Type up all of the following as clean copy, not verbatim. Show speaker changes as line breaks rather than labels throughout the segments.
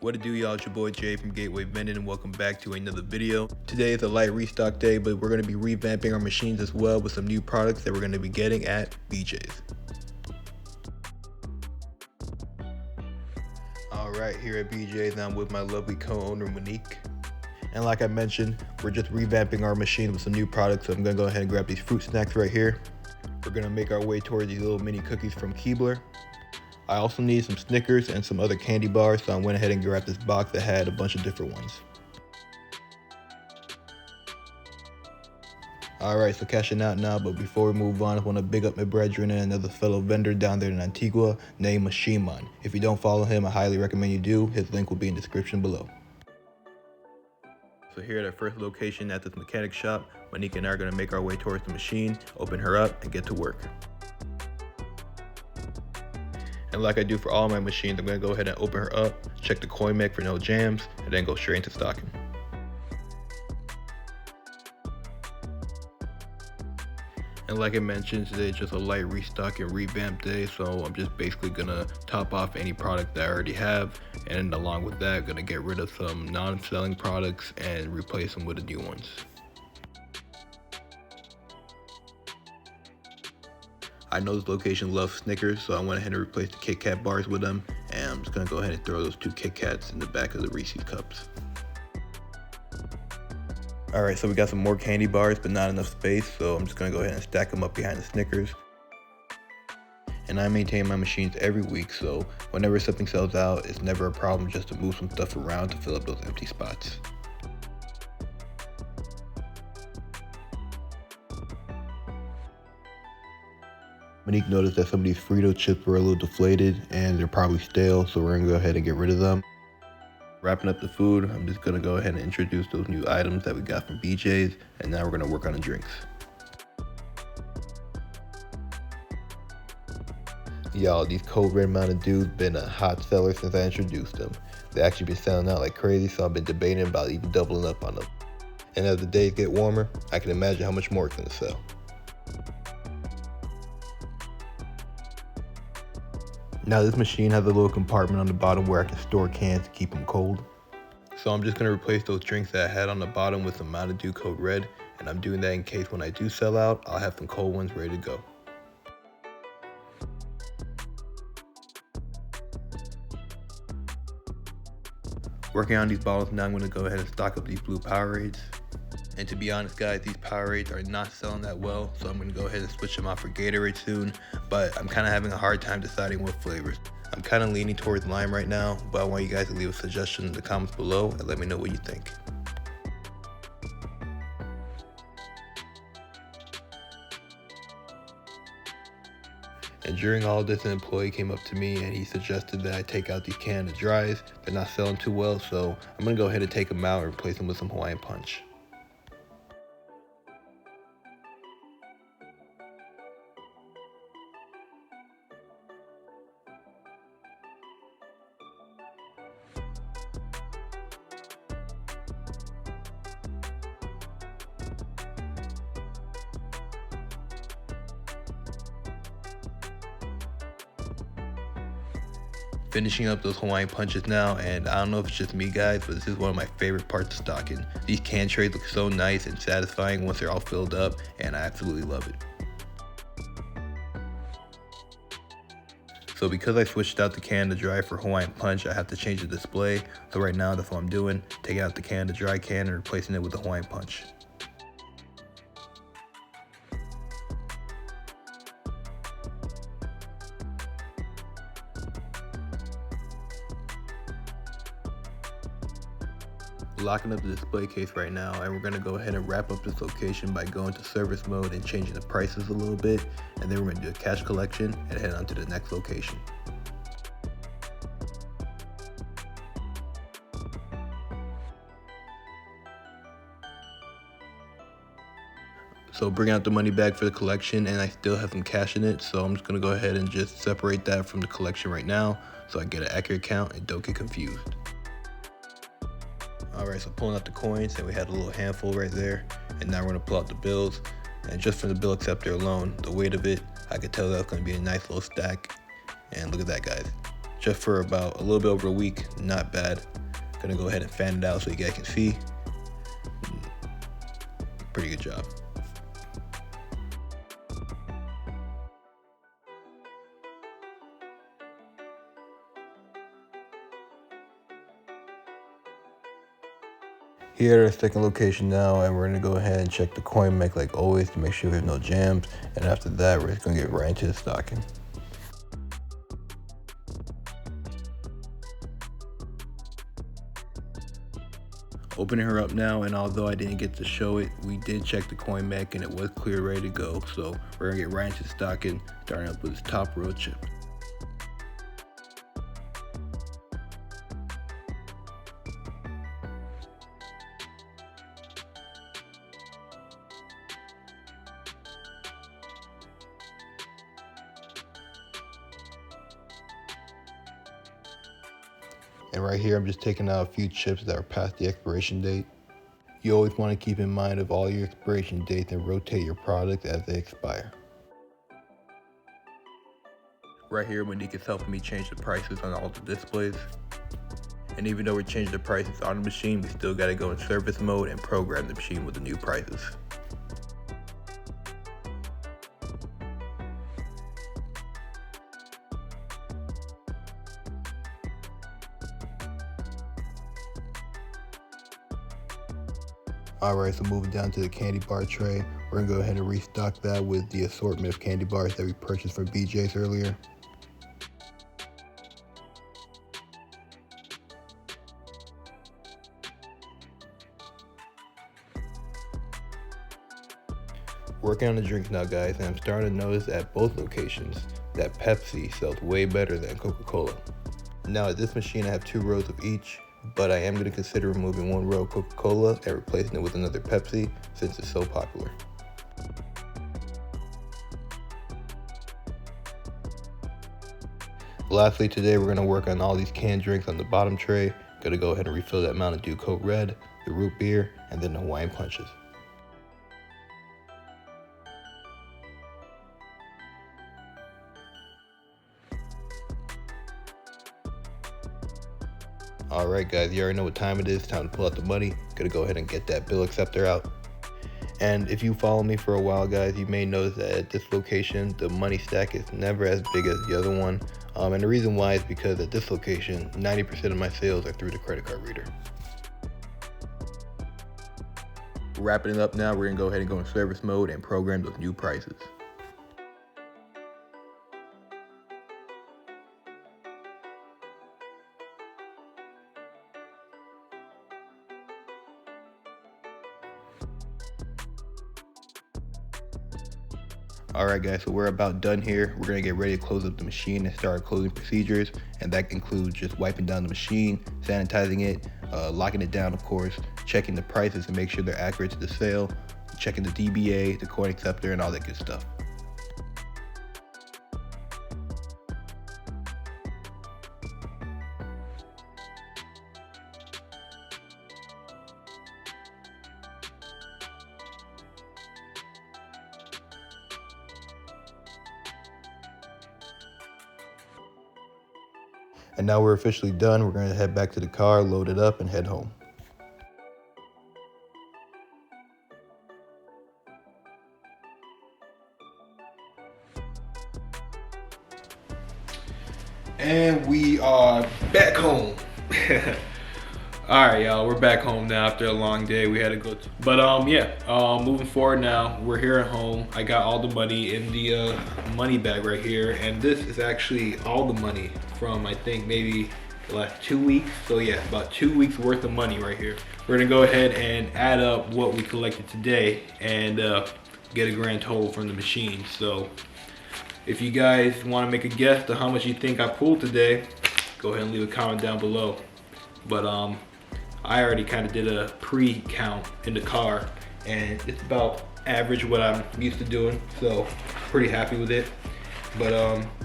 What it do, y'all? It's your boy Jay from Gateway Vending, and welcome back to another video. Today is a light restock day, but we're going to be revamping our machines as well with some new products that we're going to be getting at BJ's. Alright, here at BJ's, I'm with my lovely co-owner Monique. And like I mentioned, we're just revamping our machine with some new products, so I'm going to go ahead and grab these fruit snacks right here. We're going to make our way towards these little mini cookies from Keebler. I also need some Snickers and some other candy bars, so I went ahead and grabbed this box that had a bunch of different ones. Alright, so cashing out now, but before we move on, I want to big up my brethren and another fellow vendor down there in Antigua named Mashiman. If you don't follow him, I highly recommend you do. His link will be in the description below. So here at our first location at this mechanic shop, Monique and I are going to make our way towards the machine, open her up, and get to work. And like I do for all my machines, I'm going to go ahead and open her up, check the coin mech for no jams, and then go straight into stocking. And like I mentioned, today is just a light restock and revamp day, so I'm just basically going to top off any product that I already have, and along with that, going to get rid of some non-selling products and replace them with the new ones. I know this location loves Snickers, so I went ahead and replaced the Kit Kat bars with them, and I'm just going to go ahead and throw those 2 Kit Kats in the back of the Reese's cups. Alright, so we got some more candy bars, but not enough space, so I'm just going to go ahead and stack them up behind the Snickers. And I maintain my machines every week, so whenever something sells out, it's never a problem just to move some stuff around to fill up those empty spots. Monique noticed that some of these Frito chips were a little deflated and they're probably stale, so we're going to go ahead and get rid of them. Wrapping up the food, I'm just going to go ahead and introduce those new items that we got from BJ's, and now we're going to work on the drinks. Y'all, these Code Red Mountain Dews been a hot seller since I introduced them. They actually been selling out like crazy, so I've been debating about even doubling up on them. And as the days get warmer, I can imagine how much more it's going to sell. Now this machine has a little compartment on the bottom where I can store cans to keep them cold. So I'm just going to replace those drinks that I had on the bottom with some Mountain Dew Code Red, and I'm doing that in case when I do sell out, I'll have some cold ones ready to go. Working on these bottles now, I'm going to go ahead and stock up these blue Powerades. And to be honest guys, these Powerades are not selling that well, so I'm going to go ahead and switch them out for Gatorade soon, but I'm kind of having a hard time deciding what flavors. I'm kind of leaning towards lime right now, but I want you guys to leave a suggestion in the comments below and let me know what you think. And during all this, an employee came up to me and he suggested that I take out these cans of dries. They're not selling too well, so I'm going to go ahead and take them out and replace them with some Hawaiian Punch. Finishing up those Hawaiian Punches now, and I don't know if it's just me guys, but this is one of my favorite parts of stocking. These can trays look so nice and satisfying once they're all filled up, and I absolutely love it. So because I switched out the can to dry for Hawaiian Punch, I have to change the display. So right now that's what I'm doing, taking out the can to dry can and replacing it with the Hawaiian Punch. Locking up the display case right now, and we're going to go ahead and wrap up this location by going to service mode and changing the prices a little bit, and then we're going to do a cash collection and head on to the next location. So bring out the money bag for the collection, and I still have some cash in it, so I'm just going to go ahead and just separate that from the collection right now so I get an accurate count and don't get confused. Alright, so pulling out the coins, and we had a little handful right there, and now we're going to pull out the bills. And just from the bill acceptor alone, the weight of it, I could tell that's going to be a nice little stack. And look at that, guys. just for about a little bit over a week. Not bad. Gonna go ahead and fan it out so you guys can see. Pretty good job. Here at our second location now, and we're gonna go ahead and check the coin mech like always to make sure there's no jams. And after that, we're just gonna get right into the stocking. Opening her up now, and although I didn't get to show it, we did check the coin mech and it was clear, ready to go. So we're gonna get right into the stocking, starting up with this top row chip. And right here, I'm just taking out a few chips that are past the expiration date. You always want to keep in mind of all your expiration dates and rotate your products as they expire. Right here, Monique is helping me change the prices on all the displays. And even though we changed the prices on the machine, we still got to go in service mode and program the machine with the new prices. Alright, so moving down to the candy bar tray, we're going to go ahead and restock that with the assortment of candy bars that we purchased from BJ's earlier. Working on the drinks now, guys, and I'm starting to notice at both locations that Pepsi sells way better than Coca-Cola. Now at this machine I have 2 rows of each, but I am going to consider removing 1 row of Coca-Cola and replacing it with another Pepsi since it's so popular. Lastly, today we're going to work on all these canned drinks on the bottom tray. Going to go ahead and refill that Mountain Dew Coke Red, the root beer, and then the Hawaiian punches. Alright guys, you already know what time it is. Time to pull out the money. Gonna go ahead and get that bill acceptor out. And if you follow me for a while, guys, you may notice that at this location, the money stack is never as big as the other one. And the reason why is because at this location, 90% of my sales are through the credit card reader. Wrapping it up now, we're gonna go ahead and go in service mode and program those new prices. Alright guys, so we're about done here. We're gonna get ready to close up the machine and start closing procedures, and that includes just wiping down the machine, sanitizing it, locking it down of course, checking the prices to make sure they're accurate to the sale, checking the DBA, the coin acceptor, and all that good stuff. And now we're officially done. We're gonna head back to the car, load it up, and head home. And we are back home. All right, y'all, we're back home now after a long day. We had to go moving forward now, we're here at home. I got all the money in the money bag right here, and this is actually all the money from, I think, maybe the last 2 weeks. So yeah, about 2 weeks worth of money right here. We're gonna go ahead and add up what we collected today and get a grand total from the machine. So if you guys want to make a guess to how much you think I pulled today, go ahead and leave a comment down below. But I already kind of did a pre-count in the car, and it's about average what I'm used to doing, so pretty happy with it. But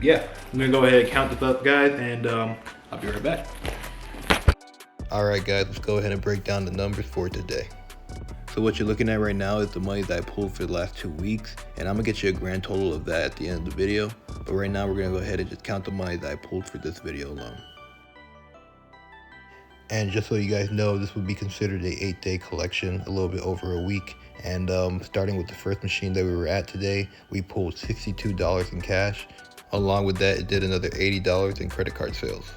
yeah, I'm gonna go ahead and count this up, guys, and I'll be right back. All right, guys, let's go ahead and break down the numbers for today. So what you're looking at right now is the money that I pulled for the last 2 weeks, and I'm gonna get you a grand total of that at the end of the video. But right now we're gonna go ahead and just count the money that I pulled for this video alone. And just so you guys know, this would be considered a 8-day collection, a little bit over a week. And starting with the first machine that we were at today, we pulled $62 in cash. Along with that, it did another $80 in credit card sales.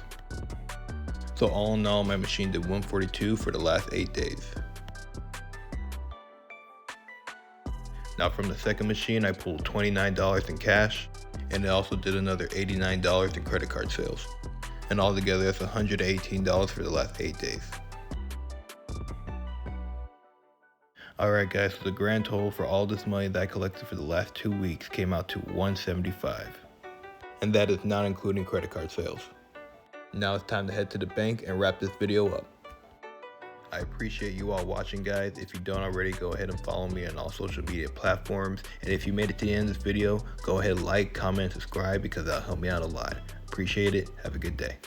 So all in all, my machine did $142 for the last 8 days. Now from the second machine, I pulled $29 in cash, and it also did another $89 in credit card sales. And altogether, that's $118 for the last 8 days. Alright guys, so the grand total for all this money that I collected for the last 2 weeks came out to $175. And that is not including credit card sales. Now it's time to head to the bank and wrap this video up. I appreciate you all watching, guys. If you don't already, go ahead and follow me on all social media platforms. And if you made it to the end of this video, go ahead, like, comment, subscribe, because that'll help me out a lot. Appreciate it. Have a good day.